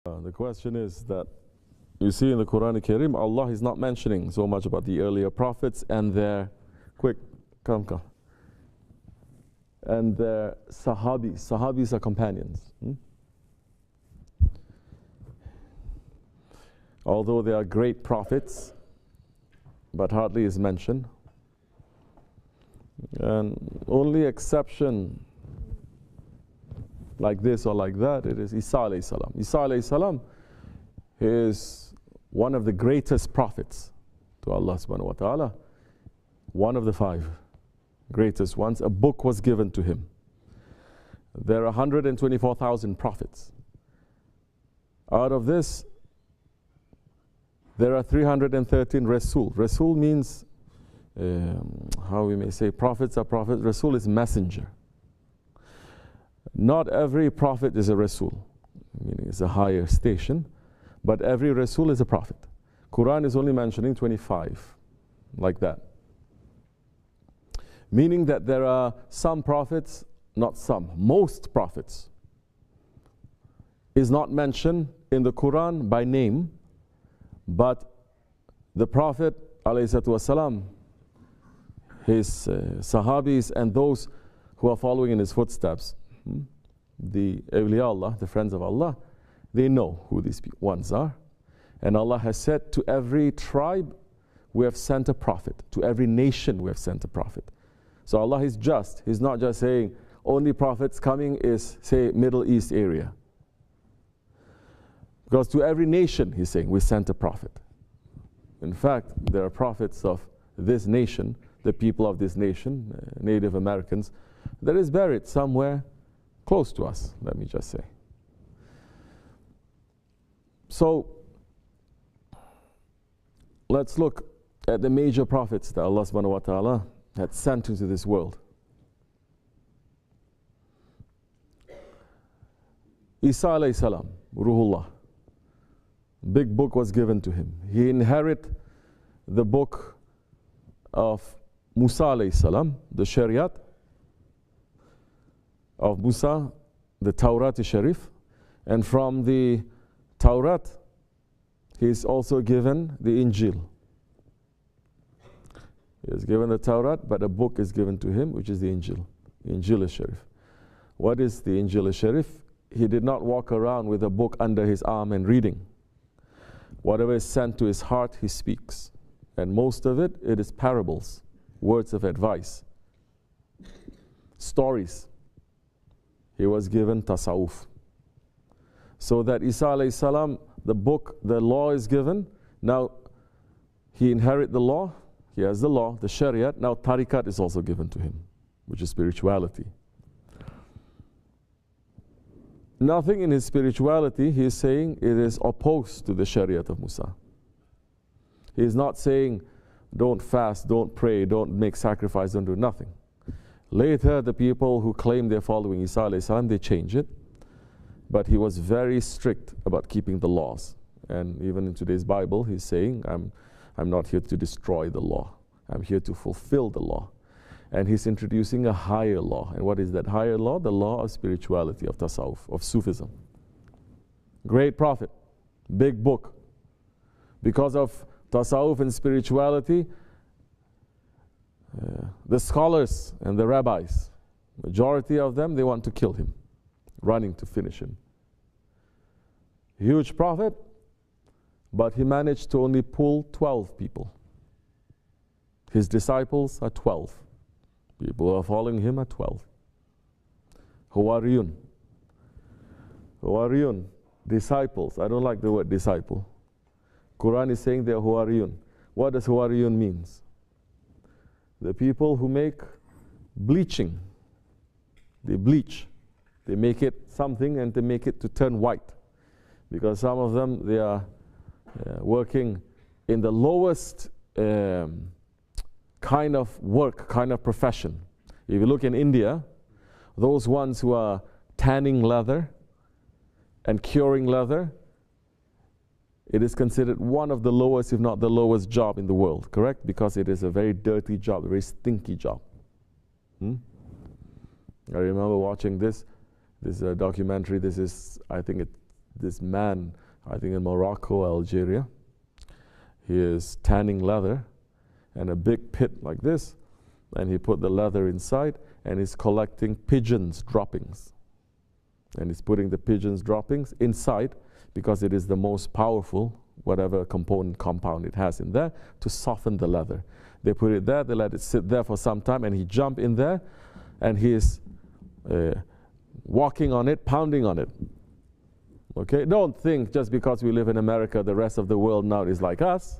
The question is that you see in the Quran Kerim, Allah is not mentioning so much about the earlier prophets and their, come, and their Sahabis. Sahabis are companions. Although they are great prophets, but hardly is mentioned. And only exception like this or like that, it is Isa alayhi salam. Isa alayhi salam is one of the greatest prophets to Allah subhanahu wa ta'ala, one of the 5 greatest ones. A book was given to him. There are 124,000 prophets. Out of this, there are 313 Rasul. Rasul means, how we may say, prophets are prophets. Rasul is messenger. Not every prophet is a Rasul, meaning it's a higher station, but every Rasul is a prophet. Quran is only mentioning 25, like that. Meaning that there are some prophets, not some, most prophets is not mentioned in the Quran by name, but the Prophet ﷺ, his Sahabis and those who are following in his footsteps, the awliya Allah, the friends of Allah, they know who these ones are. And Allah has said, to every tribe we have sent a prophet. To every nation we have sent a prophet. So Allah is just. He's not just saying only prophets coming is, say, Middle East area. Because to every nation, He's saying, we sent a prophet. In fact, there are prophets of this nation, the people of this nation, Native Americans, that is buried somewhere close to us, let me just say. So, let's look at the major prophets that Allah subhanahu wa ta'ala had sent into this world. Isa alayhi salam, Ruhullah. Big book was given to him. He inherited the book of Musa alayhi salam, the Shariat of Musa, the Tawrat Sharif, and from the Tawrat he is also given the Injil. He is given the Tawrat, but a book is given to him, which is the Injil. Injil Sharif. What is the Injil Sharif? He did not walk around with a book under his arm and reading. Whatever is sent to his heart, he speaks. And most of it, it is parables, words of advice, stories. He was given tasawwuf. So that Isa alayhi salam, the book, the law is given. Now, he inherits the law. He has the law, the Shariat. Now, tariqat is also given to him, which is spirituality. Nothing in his spirituality, he is saying, it is opposed to the Shariat of Musa. He is not saying, don't fast, don't pray, don't make sacrifice, don't do nothing. Later, the people who claim they're following Isa alayhi salam, they change it. But he was very strict about keeping the laws. And even in today's Bible, he's saying, I'm not here to destroy the law. I'm here to fulfill the law. And he's introducing a higher law. And what is that higher law? The law of spirituality, of tasawwuf, of Sufism. Great prophet, big book. Because of tasawwuf and spirituality, the scholars and the rabbis, majority of them, they want to kill him, running to finish him. Huge prophet, but he managed to only pull 12 people. His disciples are 12. People who are following him are 12. Huwariyun. Huwariyun, disciples. I don't like the word disciple. Quran is saying they are Huwariyun. What does Huwariyun means? The people who make bleaching. They bleach. They make it something and they make it to turn white. Because some of them, they are working in the lowest kind of work, kind of profession. If you look in India, those ones who are tanning leather and curing leather, it is considered one of the lowest, if not the lowest job in the world, correct? Because it is a very dirty job, a very stinky job. I remember watching this documentary. This is, I think this man, I think in Morocco, Algeria, he is tanning leather and a big pit like this, and he put the leather inside and he's collecting pigeons' droppings. And he's putting the pigeons' droppings inside because it is the most powerful, whatever compound it has in there, to soften the leather. They put it there, they let it sit there for some time, and he jump in there and he is walking on it, pounding on it. Okay, don't think just because we live in America, the rest of the world now is like us.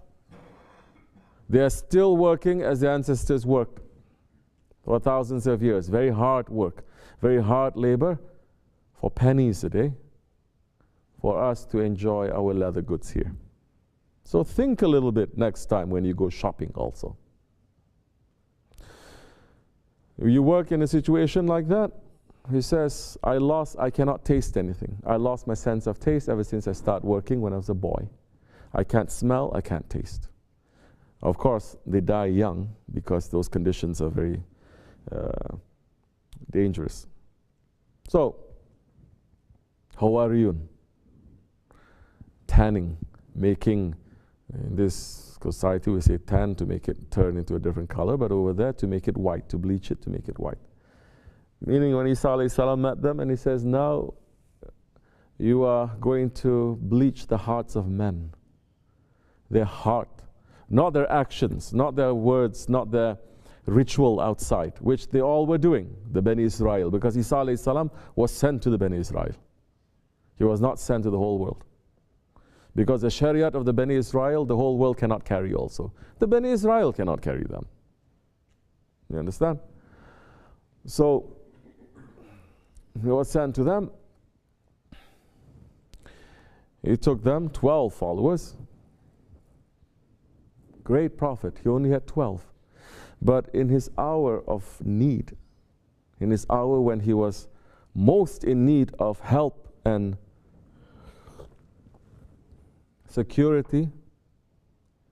They are still working as their ancestors worked for thousands of years. Very hard work, very hard labor for pennies a day for us to enjoy our leather goods here. So think a little bit next time when you go shopping also. You work in a situation like that. He says, I cannot taste anything. I lost my sense of taste ever since I started working when I was a boy. I can't smell, I can't taste. Of course, they die young because those conditions are very dangerous. So, hawariyun, tanning, making, in this society we say tan to make it turn into a different color, but over there to make it white, to bleach it, to make it white. Meaning when Isa alayhi salam met them and he says, now you are going to bleach the hearts of men. Their heart, not their actions, not their words, not their ritual outside, which they all were doing, the Bani Israel, because Isa alayhi salam was sent to the Bani Israel. He was not sent to the whole world. Because the Shariat of the Bani Israel, the whole world cannot carry also. The Bani Israel cannot carry them. You understand? So, he was sent to them. He took them, 12 followers. Great prophet, he only had 12. But in his hour of need, in his hour when he was most in need of help and security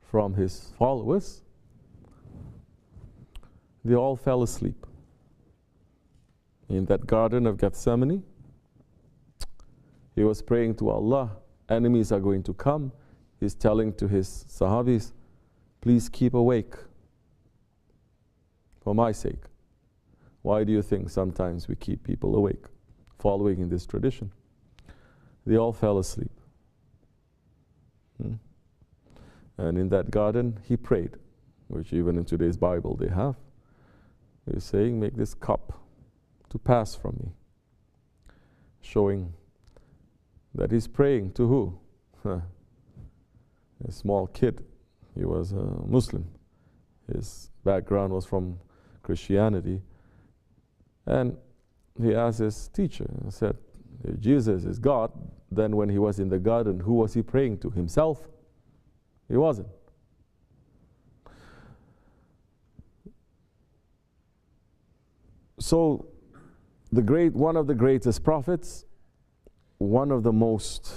from his followers, they all fell asleep. In that garden of Gethsemane, he was praying to Allah, enemies are going to come. He's telling to his Sahabis, please keep awake for my sake. Why do you think sometimes we keep people awake, following in this tradition? They all fell asleep. And in that garden, he prayed, which even in today's Bible they have. He's saying, make this cup to pass from me. Showing that he's praying to who? A small kid. He was a Muslim. His background was from Christianity. And he asked his teacher, and said, if Jesus is God, then when he was in the garden, who was he praying to? Himself? He wasn't. So, one of the greatest prophets, one of the most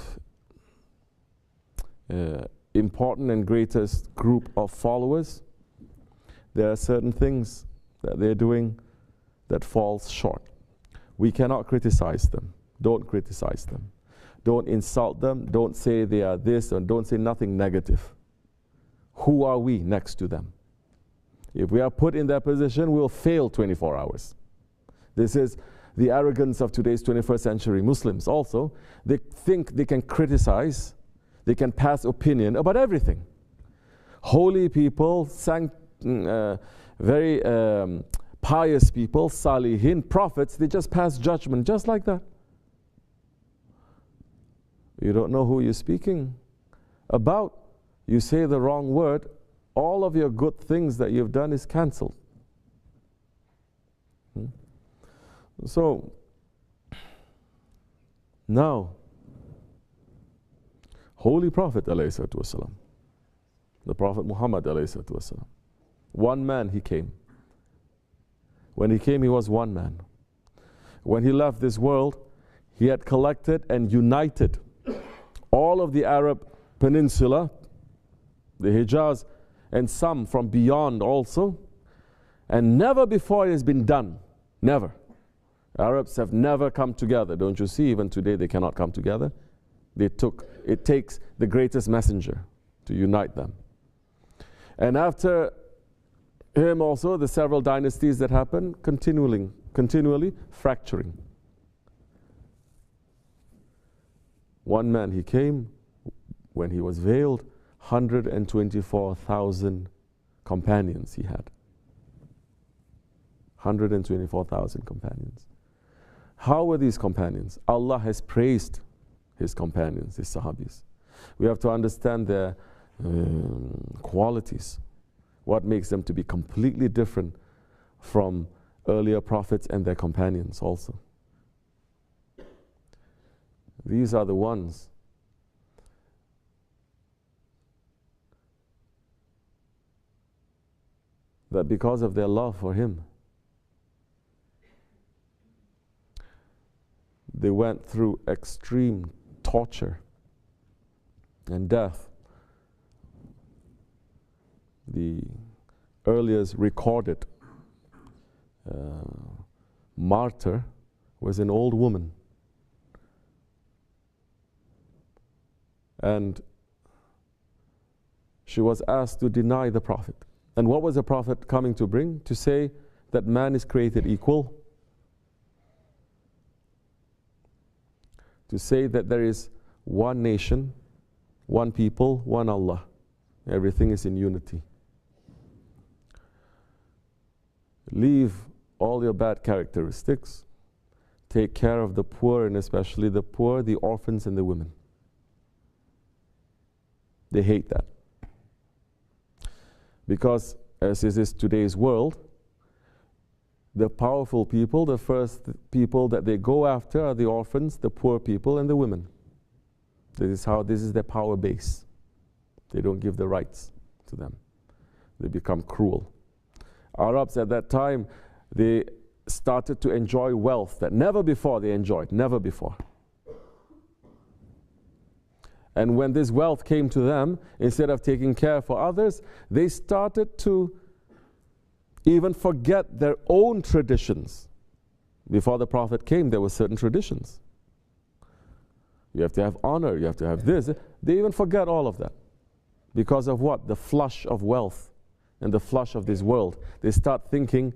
important and greatest group of followers, there are certain things that they're doing that falls short. We cannot criticize them. Don't criticize them. Don't insult them. Don't say they are this, and don't say nothing negative. Who are we next to them? If we are put in their position, we'll fail 24 hours. This is the arrogance of today's 21st century Muslims also. They think they can criticize, they can pass opinion about everything. Holy people, very pious people, salihin, prophets, they just pass judgment just like that. You don't know who you're speaking about. You say the wrong word, all of your good things that you've done is cancelled. So, now, Holy Prophet ﷺ, the Prophet Muhammad ﷺ, one man he came. When he came, he was one man. When he left this world, he had collected and united all of the Arab Peninsula, the Hijaz, and some from beyond also, and never before it has been done. Never. Arabs have never come together. Don't you see? Even today they cannot come together. It takes the greatest messenger to unite them. And after him also, the several dynasties that happened, continually fracturing. One man, he came when he was veiled, 124,000 companions he had. 124,000 companions. How were these companions? Allah has praised his companions, his Sahabis. We have to understand their qualities. What makes them to be completely different from earlier prophets and their companions also. These are the ones that because of their love for him, they went through extreme torture and death. The earliest recorded martyr was an old woman. And she was asked to deny the Prophet. And what was the Prophet coming to bring? To say that man is created equal. To say that there is one nation, one people, one Allah. Everything is in unity. Leave all your bad characteristics. Take care of the poor, and especially the poor, the orphans, and the women. They hate that. Because, as is today's world, the powerful people, the first people that they go after are the orphans, the poor people, and the women. This is their power base. They don't give the rights to them. They become cruel. Arabs at that time, they started to enjoy wealth that never before they enjoyed, never before. And when this wealth came to them, instead of taking care for others, they started to even forget their own traditions. Before the Prophet came, there were certain traditions. You have to have honor, you have to have this. They even forget all of that. Because of what? The flush of wealth and the flush of this world. They start thinking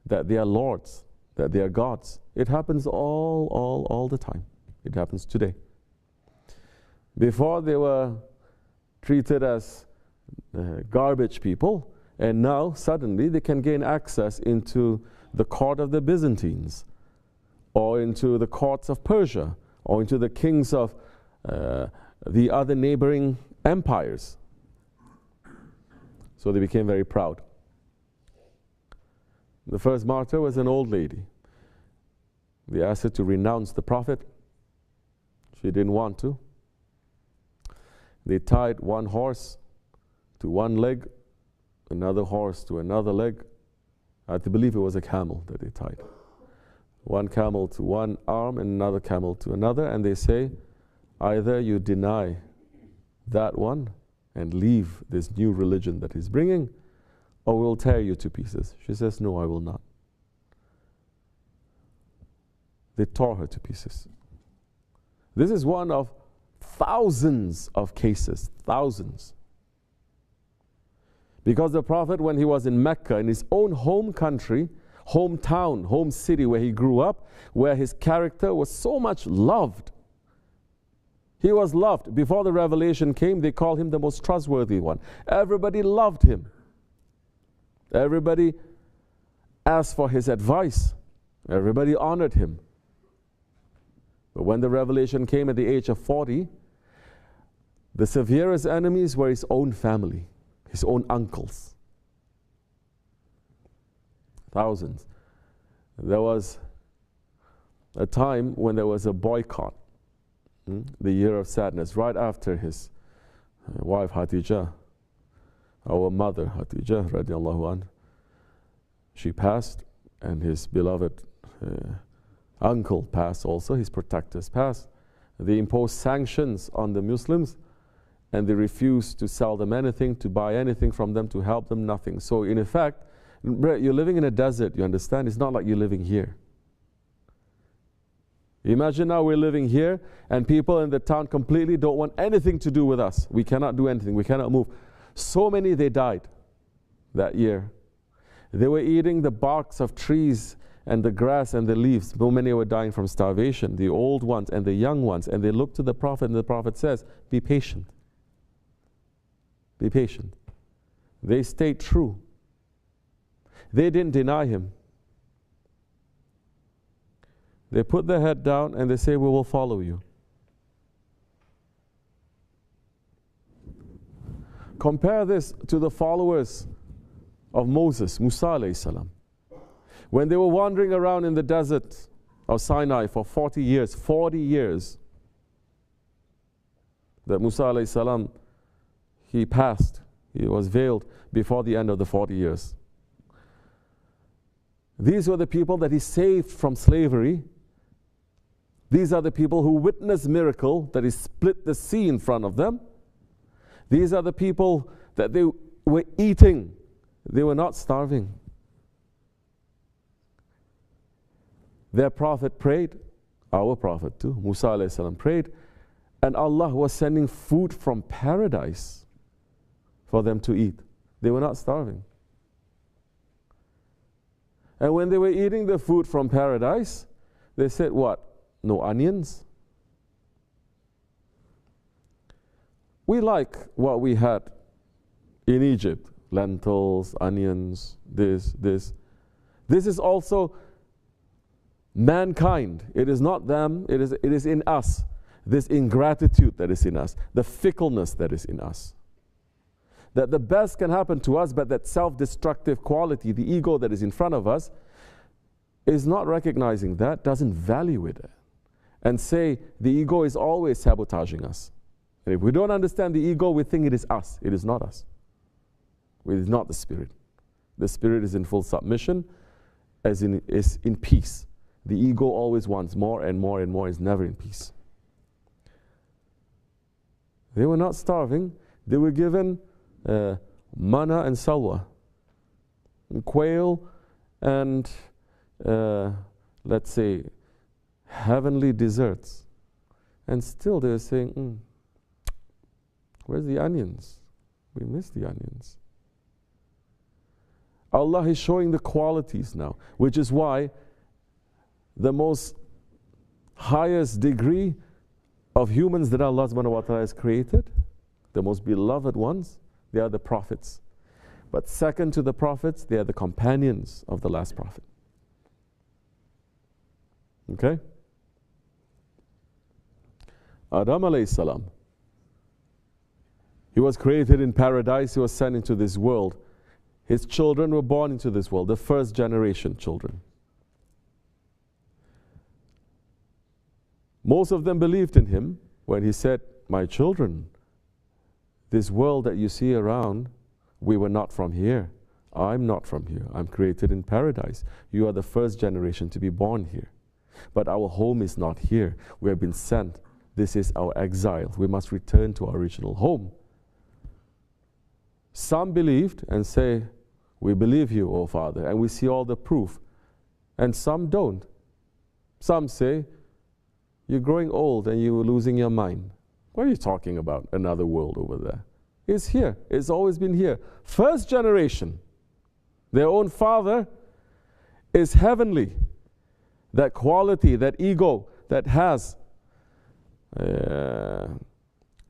that they are lords, that they are gods. It happens all the time. It happens today. Before they were treated as garbage people, and now suddenly they can gain access into the court of the Byzantines, or into the courts of Persia, or into the kings of the other neighboring empires. So they became very proud. The first martyr was an old lady. They asked her to renounce the Prophet. She didn't want to. They tied one horse to one leg, another horse to another leg. I believe it was a camel that they tied. One camel to one arm and another camel to another, and they say, either you deny that one and leave this new religion that he's bringing, or we'll tear you to pieces. She says, no, I will not. They tore her to pieces. This is one of thousands of cases, thousands. Because the Prophet, when he was in Mecca, in his own home country, hometown, home city where he grew up, where his character was so much loved. He was loved. Before the revelation came, they called him the most trustworthy one. Everybody loved him. Everybody asked for his advice. Everybody honored him. But when the revelation came at the age of 40, the severest enemies were his own family, his own uncles. Thousands. There was a time when there was a boycott, the year of sadness, right after his wife Hatijah, our mother Hatijah radiallahu anha, she passed, and his beloved uncle passed also, his protectors passed. They imposed sanctions on the Muslims, and they refused to sell them anything, to buy anything from them, to help them, nothing. So in effect, you're living in a desert, you understand? It's not like you're living here. Imagine now we're living here and people in the town completely don't want anything to do with us. We cannot do anything. We cannot move. So many, they died that year. They were eating the barks of trees and the grass and the leaves. So many were dying from starvation, the old ones and the young ones. And they looked to the Prophet, and the Prophet says, be patient. Be patient. They stayed true. They didn't deny him. They put their head down and they say, we will follow you. Compare this to the followers of Moses, Musa alayhi salam. When they were wandering around in the desert of Sinai for 40 years, that Musa alayhi salam, he passed, he was veiled before the end of the 40 years. These were the people that he saved from slavery. These are the people who witnessed miracle, that he split the sea in front of them. These are the people that they were eating. They were not starving. Their prophet prayed, our prophet too, Musa alayhi salam prayed, and Allah was sending food from paradise for them to eat. They were not starving. And when they were eating the food from paradise, they said what? No onions? We like what we had in Egypt. Lentils, onions, this. This is also mankind. It is not them, it is in us. This ingratitude that is in us, the fickleness that is in us. That the best can happen to us, but that self-destructive quality, the ego that is in front of us, is not recognizing that, doesn't value it, and say the ego is always sabotaging us. And if we don't understand the ego, we think it is us. It is not us. It is not the spirit. The spirit is in full submission, is in peace. The ego always wants more and more and more, is never in peace. They were not starving. They were given manna and salwa, and quail and let's say heavenly desserts. And still they were saying, where's the onions? We miss the onions. Allah is showing the qualities now, which is why the most highest degree of humans that Allah subhanahu wa ta'ala has created, the most beloved ones, they are the prophets. But second to the prophets, they are the companions of the last prophet. Okay? Adam alayhi salam, he was created in paradise, he was sent into this world. His children were born into this world, the first generation children. Most of them believed in him when he said, my children, this world that you see around, we were not from here. I'm not from here. I'm created in paradise. You are the first generation to be born here. But our home is not here. We have been sent. This is our exile. We must return to our original home. Some believed and say, we believe you, O Father, and we see all the proof. And some don't. Some say, you're growing old and you're losing your mind. What are you talking about? Another world over there. It's here. It's always been here. First generation. Their own father is heavenly. That quality, that ego that has,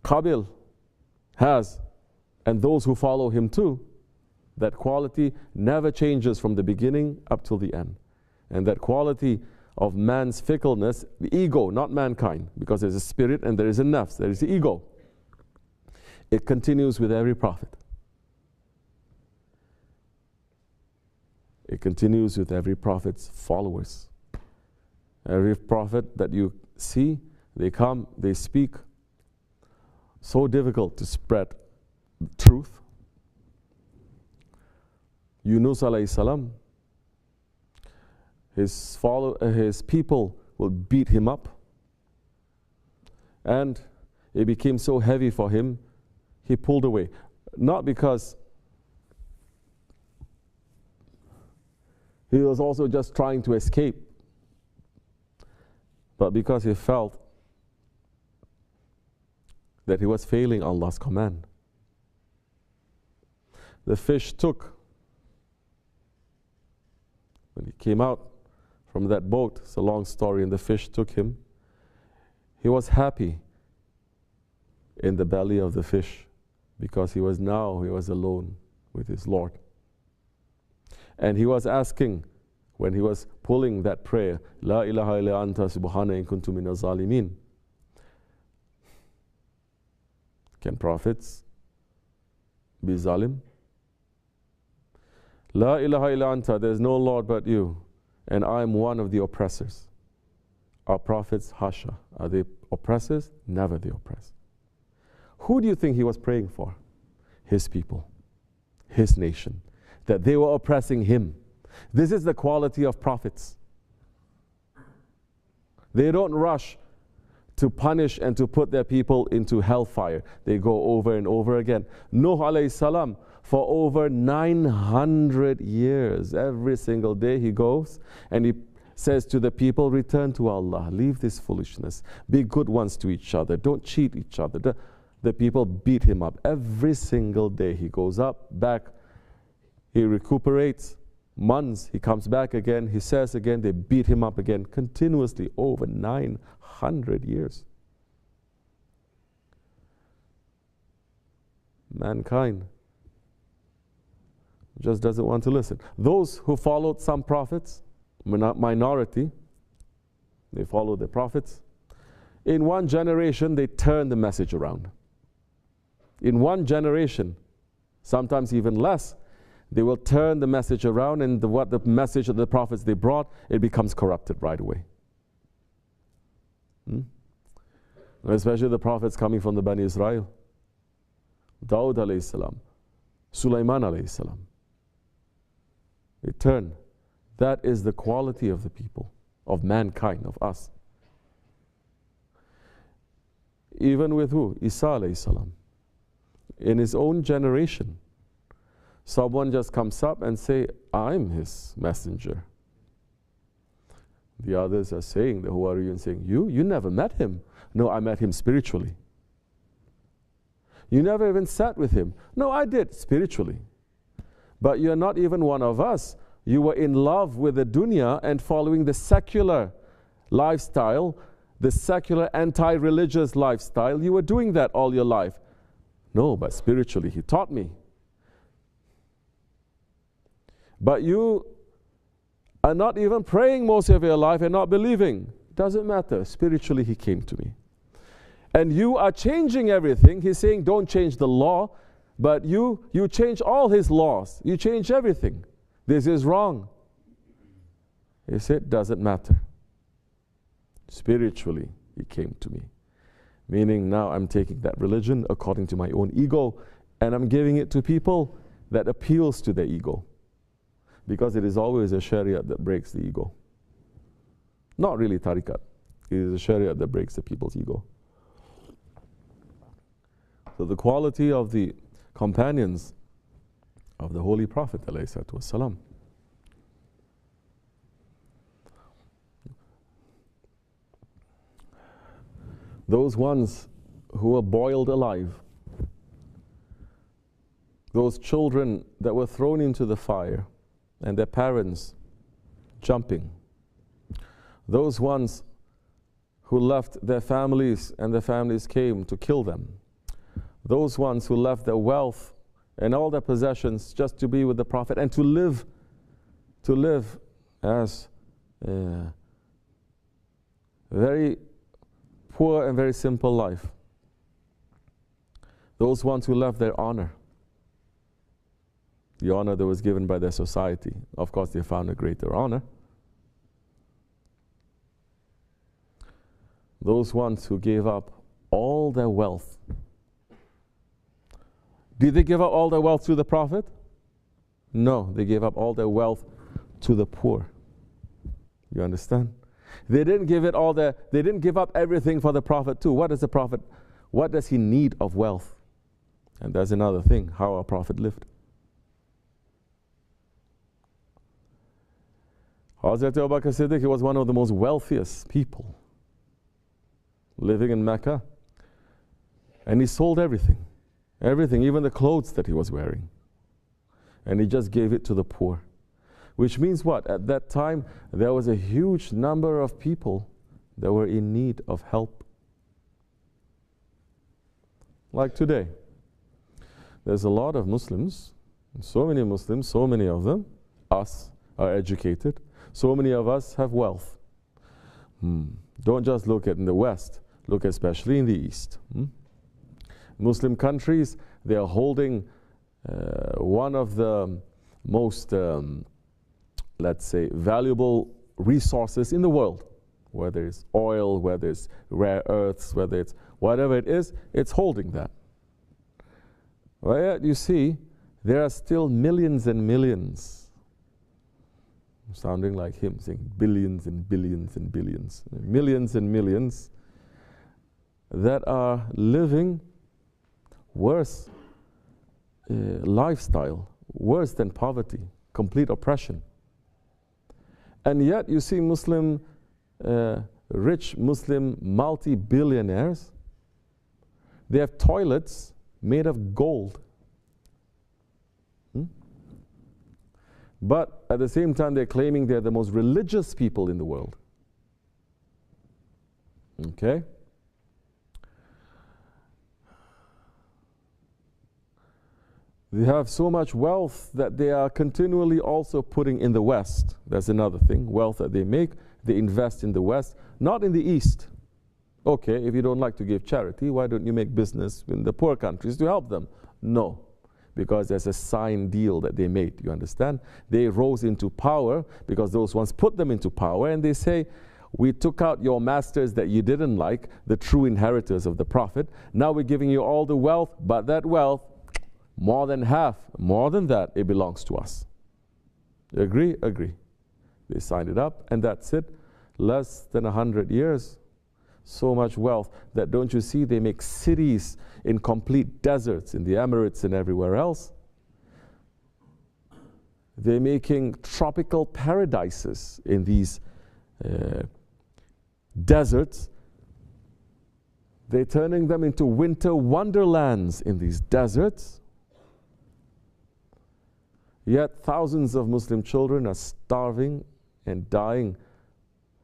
Qabil has, and those who follow him too, that quality never changes from the beginning up till the end. And that quality of man's fickleness, the ego, not mankind, because there's a spirit and there is a nafs, there is the ego. It continues with every prophet. It continues with every prophet's followers. Every prophet that you see, they come, they speak. So difficult to spread truth. Yunus alayhi salam, his people will beat him up, and it became so heavy for him, he pulled away. Not because he was also just trying to escape. But because he felt that he was failing Allah's command, the fish took, when he came out from that boat, it's a long story, and the fish took him, he was happy in the belly of the fish because he was alone with his Lord. And he was asking, when he was pulling that prayer, La ilaha illa anta subhana in kuntu min zalimin. Can prophets be zalim? La ilaha illa anta, there is no Lord but you, and I am one of the oppressors. Are prophets hasha? Are they oppressors? Never the oppressed. Who do you think he was praying for? His people, his nation, that they were oppressing him. This is the quality of prophets. They don't rush to punish and to put their people into hellfire. They go over and over again. Nuh alayhi salam, for over 900 years, every single day he goes and he says to the people, return to Allah, leave this foolishness, be good ones to each other, don't cheat each other. The people beat him up. Every single day he goes up, back, he recuperates, months, he comes back again, he says again, they beat him up again, continuously over 900 years. Mankind just doesn't want to listen. Those who followed some prophets, minority, they followed the prophets. In one generation, they turned the message around. In one generation, sometimes even less, they will turn the message around, and what the message of the prophets they brought, it becomes corrupted right away. Especially the prophets coming from the Bani Israel. Dawud alayhi salam, Sulaiman alayhi salam. They turn. That is the quality of the people, of mankind, of us. Even with who? Isa alayhi salam. In his own generation, someone just comes up and say, I'm his messenger. The others are saying, who are you? And saying, you never met him. No, I met him spiritually. You never even sat with him. No, I did, spiritually. But you're not even one of us. You were in love with the dunya and following the secular lifestyle, the secular anti-religious lifestyle. You were doing that all your life. No, but spiritually, he taught me. But you are not even praying most of your life and not believing. Doesn't matter. Spiritually, he came to me. And you are changing everything. He's saying, don't change the law, but you change all his laws. You change everything. This is wrong. He said, doesn't matter. Spiritually, he came to me. Meaning now I'm taking that religion according to my own ego, and I'm giving it to people that appeals to their ego. Because it is always a Sharia that breaks the ego. Not really tariqat. It is a Sharia that breaks the people's ego. So the quality of the companions of the Holy Prophet ﷺ. Those ones who were boiled alive, those children that were thrown into the fire and their parents jumping, those ones who left their families and their families came to kill them, those ones who left their wealth and all their possessions just to be with the Prophet and to live as very poor and very simple life. Those ones who left their honor, the honor that was given by their society. Of course, they found a greater honor. Those ones who gave up all their wealth. Did they give up all their wealth to the Prophet? No, they gave up all their wealth to the poor. You understand? They didn't give it all they didn't give up everything for the Prophet too. What does he need of wealth? And that's another thing, how our Prophet lived. Hazrat Abu Bakr Siddiq, he was one of the most wealthiest people living in Mecca. And he sold everything. Everything, even the clothes that he was wearing. And he just gave it to the poor. Which means what? At that time, there was a huge number of people that were in need of help. Like today, there's a lot of Muslims, so many Muslims, so many of them, us, are educated. So many of us have wealth. Don't just look at in the West, look especially in the East. Muslim countries, they are holding one of the most, let's say, valuable resources in the world. Whether it's oil, whether it's rare earths, whether it's whatever it is, it's holding that. Well, yet you see, there are still millions and millions, sounding like him, saying billions and billions and billions, millions and millions, that are living worse lifestyle, worse than poverty, complete oppression. And yet you see Muslim, rich Muslim multi-billionaires, they have toilets made of gold. But at the same time, they're claiming they're the most religious people in the world. Okay? They have so much wealth that they are continually also putting in the West. That's another thing. Wealth that they make, they invest in the West, not in the East. Okay, if you don't like to give charity, why don't you make business in the poor countries to help them? No, because there's a signed deal that they made, you understand? They rose into power because those ones put them into power, and they say, we took out your masters that you didn't like, the true inheritors of the Prophet. Now we're giving you all the wealth, but that wealth, more than half, more than that, it belongs to us. You agree? Agree. They signed it up, and that's it. Less than 100 years. So much wealth that, don't you see, they make cities in complete deserts in the Emirates and everywhere else. They're making tropical paradises in these deserts. They're turning them into winter wonderlands in these deserts. Yet thousands of Muslim children are starving and dying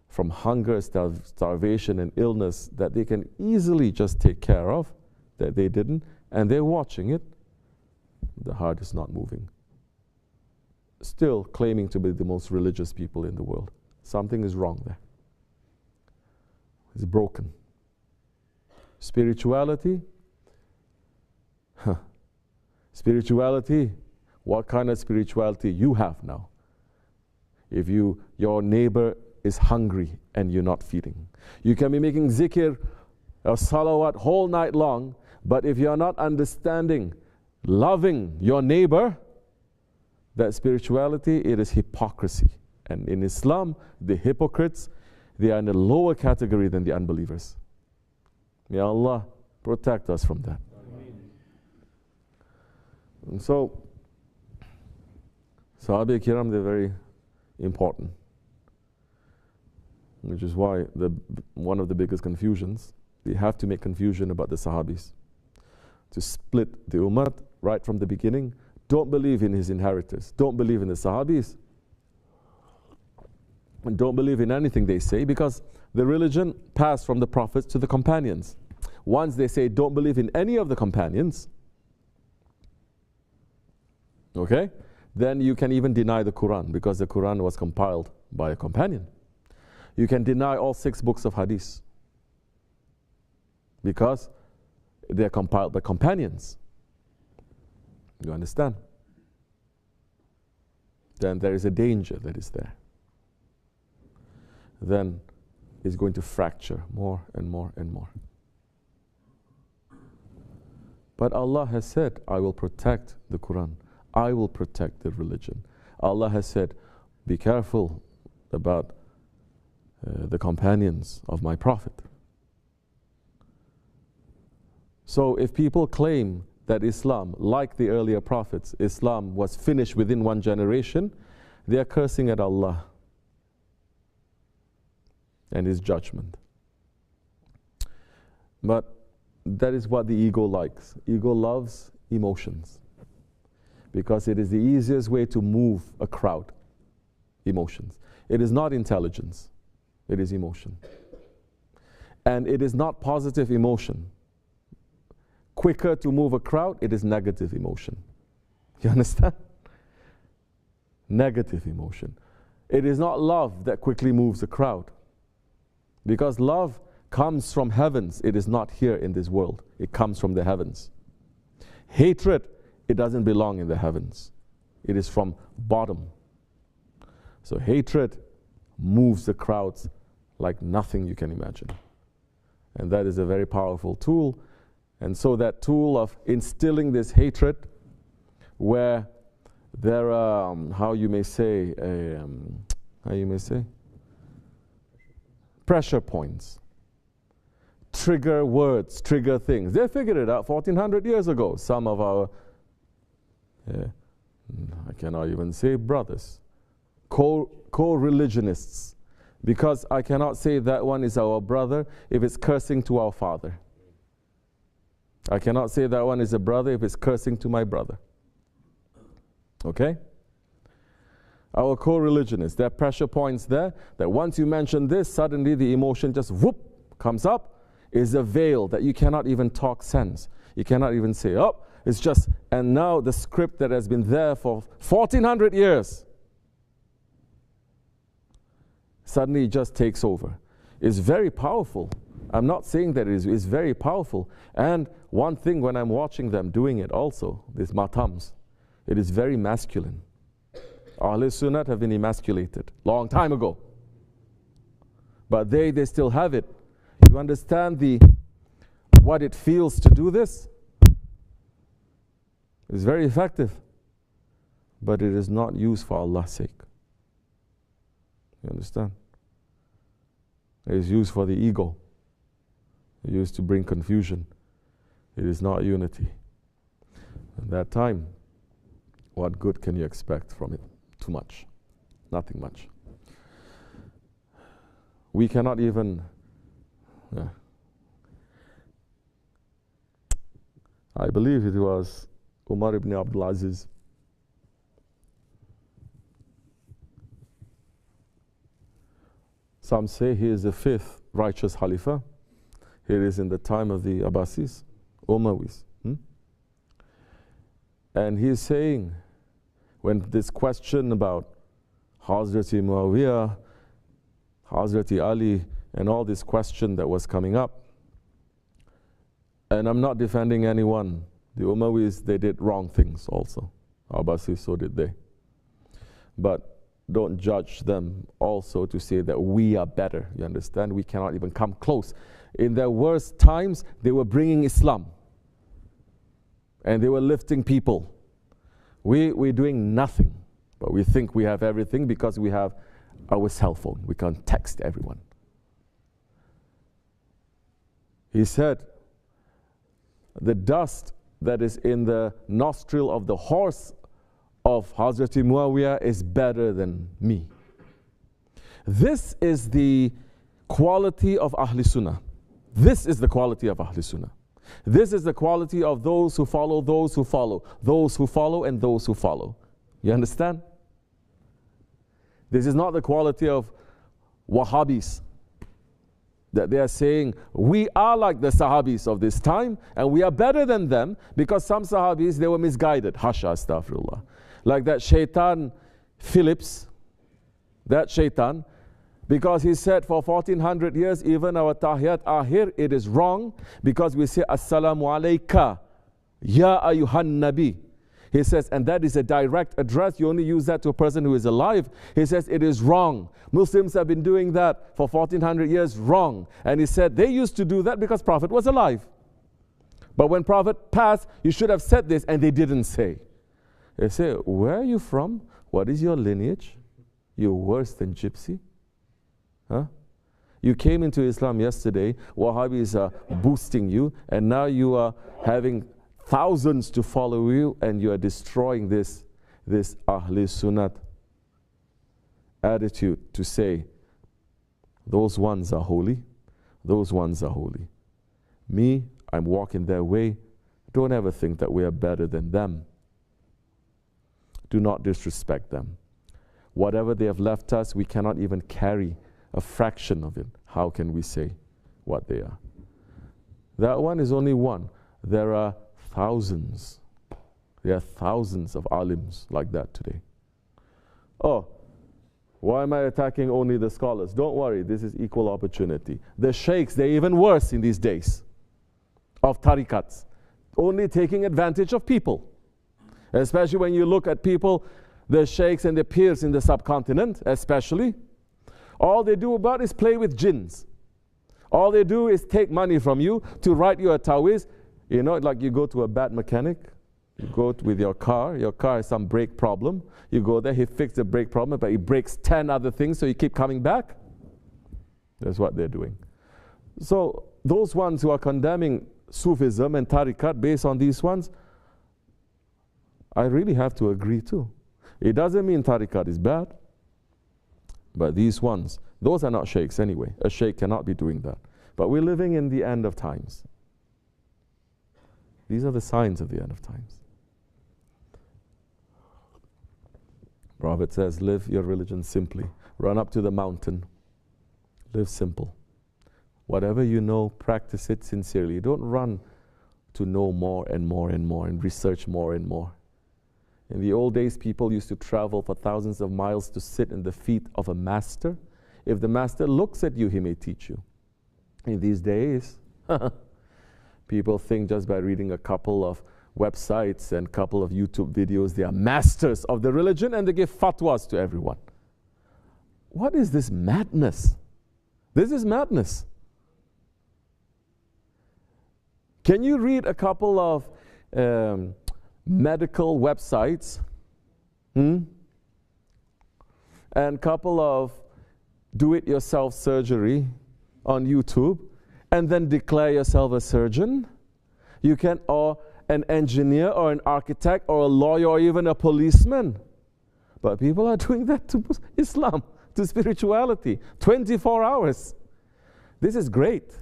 from hunger, starvation, and illness that they can easily just take care of, that they didn't, and they're watching it. The heart is not moving. Still claiming to be the most religious people in the world. Something is wrong there. It's broken. Spirituality? Spirituality, what kind of spirituality you have now? If your neighbor is hungry and you're not feeding. You can be making zikr or salawat whole night long, but if you're not understanding, loving your neighbor, that spirituality, it is hypocrisy. And in Islam, the hypocrites, they are in a lower category than the unbelievers. May Allah protect us from that. And so, Sahaba Kiram, they're very important. Which is why one of the biggest confusions, they have to make confusion about the Sahabis. To split the Ummah right from the beginning. Don't believe in his inheritors. Don't believe in the Sahabis. And don't believe in anything they say, because the religion passed from the prophets to the companions. Once they say don't believe in any of the companions, okay, then you can even deny the Quran, because the Quran was compiled by a companion. You can deny all 6 books of hadith, because they are compiled by companions. You understand? Then there is a danger that is there. Then it's going to fracture more and more and more. But Allah has said, I will protect the Quran. I will protect the religion. Allah has said, be careful about the companions of my Prophet. So if people claim that Islam, like the earlier prophets, Islam was finished within 1 generation, they are cursing at Allah and His judgment. But that is what the ego likes. Ego loves emotions because it is the easiest way to move a crowd. Emotions. It is not intelligence. It is emotion. And it is not positive emotion. Quicker to move a crowd, it is negative emotion. You understand? Negative emotion. It is not love that quickly moves a crowd. Because love comes from heavens. It is not here in this world. It comes from the heavens. Hatred, it doesn't belong in the heavens. It is from bottom. So hatred moves the crowds like nothing you can imagine. And that is a very powerful tool. And so that tool of instilling this hatred, where there are, how you may say, pressure points, trigger words, trigger things. They figured it out 1400 years ago. Some of our, I cannot even say brothers, co-religionists, because I cannot say that one is our brother if it's cursing to our father. I cannot say that one is a brother if it's cursing to my brother. Okay? Our co-religionists, there are pressure points there that once you mention this, suddenly the emotion just whoop comes up. Is a veil that you cannot even talk sense. You cannot even say, oh, it's just, and now the script that has been there for 1400 years suddenly just takes over. It's very powerful. I'm not saying that it's very powerful. And one thing when I'm watching them doing it also, these matams, it is very masculine. Ahl Sunnat have been emasculated long time ago. But they still have it. You understand what it feels to do this? It's very effective. But it is not used for Allah's sake. You understand? It is used for the ego. It is used to bring confusion. It is not unity. At that time, what good can you expect from it? Too much. Nothing much. We cannot even... I believe it was Umar ibn Abdul Aziz. Some say he is the fifth righteous Khalifa. It is in the time of the Abbasis, Umayyas. And he is saying, when this question about Hazrati Muawiyah, Hazrati Ali, and all this question that was coming up, and I'm not defending anyone. The Umayyas, they did wrong things also. Abbasis, so did they. But don't judge them also to say that we are better. You understand? We cannot even come close. In their worst times, they were bringing Islam. And they were lifting people. We're doing nothing. But we think we have everything because we have our cell phone. We can text everyone. He said, the dust that is in the nostril of the horse of Hazrati Muawiyah is better than me. This is the quality of Ahl Sunnah. This is the quality of Ahl Sunnah. This is the quality of those who follow, those who follow, those who follow, and those who follow. You understand? This is not the quality of Wahhabis, that they are saying, we are like the Sahabis of this time, and we are better than them, because some Sahabis, they were misguided. Hasha, astaghfirullah. Like that shaitan Phillips, that shaitan, because he said for 1400 years, even our tahiyat ahir, it is wrong, because we say, Assalamu alayka, ya ayyuhan nabi. He says, and that is a direct address. You only use that to a person who is alive. He says, it is wrong. Muslims have been doing that for 1400 years, wrong. And he said, they used to do that because Prophet was alive. But when Prophet passed, you should have said this, and they didn't say. They say, where are you from? What is your lineage? You're worse than gypsy. Huh? You came into Islam yesterday, Wahhabis are boosting you, and now you are having thousands to follow you, and you are destroying this Ahl Sunnat attitude to say, those ones are holy, those ones are holy. Me, I'm walking their way. Don't ever think that we are better than them. Do not disrespect them. Whatever they have left us, we cannot even carry a fraction of it. How can we say what they are? That one is only one. There are thousands. There are thousands of alims like that today. Oh, why am I attacking only the scholars? Don't worry, this is equal opportunity. The sheikhs, they're even worse in these days of tarikats, only taking advantage of people. Especially when you look at people, the sheikhs and the peers in the subcontinent especially, all they do about is play with jinns. All they do is take money from you to write you a tawiz. You know, like you go to a bad mechanic, you go with your car has some brake problem, you go there, he fixed the brake problem, but he breaks 10 other things, so you keep coming back. That's what they're doing. So those ones who are condemning Sufism and tariqat based on these ones, I really have to agree too. It doesn't mean tariqat is bad, but these ones, those are not sheikhs anyway. A sheikh cannot be doing that. But we're living in the end of times. These are the signs of the end of times. Prophet says, live your religion simply. Run up to the mountain. Live simple. Whatever you know, practice it sincerely. Don't run to know more and more and more and research more and more. In the old days, people used to travel for thousands of miles to sit in the feet of a master. If the master looks at you, he may teach you. In these days, people think just by reading a couple of websites and a couple of YouTube videos, they are masters of the religion and they give fatwas to everyone. What is this madness? This is madness. Can you read a couple of medical websites and a couple of do-it-yourself surgery on YouTube and then declare yourself a surgeon? You can, or an engineer or an architect or a lawyer or even a policeman. But people are doing that to Islam, to spirituality, 24 hours. This is great,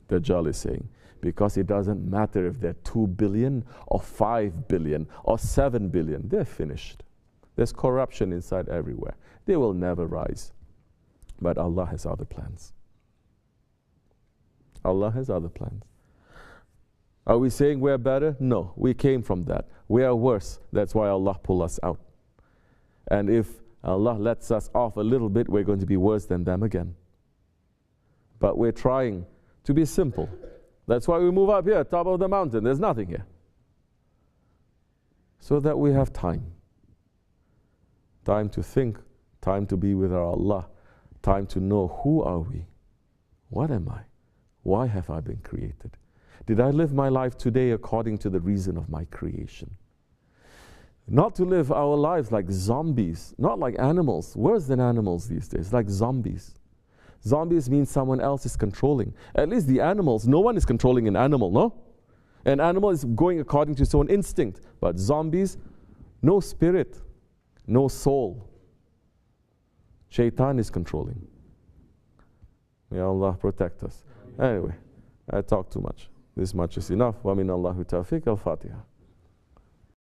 Dajjal is saying, because it doesn't matter if they're 2 billion or 5 billion or 7 billion. They're finished. There's corruption inside everywhere. They will never rise. But Allah has other plans. Allah has other plans. Are we saying we're better? No, we came from that. We are worse. That's why Allah pulled us out. And if Allah lets us off a little bit, we're going to be worse than them again. But we're trying to be simple. That's why we move up here, top of the mountain. There's nothing here. So that we have time. Time to think, time to be with our Allah, time to know who are we? What am I? Why have I been created? Did I live my life today according to the reason of my creation? Not to live our lives like zombies, not like animals. Worse than animals these days, like zombies. Zombies means someone else is controlling. At least the animals, no one is controlling an animal, no? An animal is going according to its own instinct. But zombies, no spirit, no soul. Shaitan is controlling. May Allah protect us. Anyway, I talk too much. This much is enough. Wa min Allahu tawfiq. Al-Fatiha.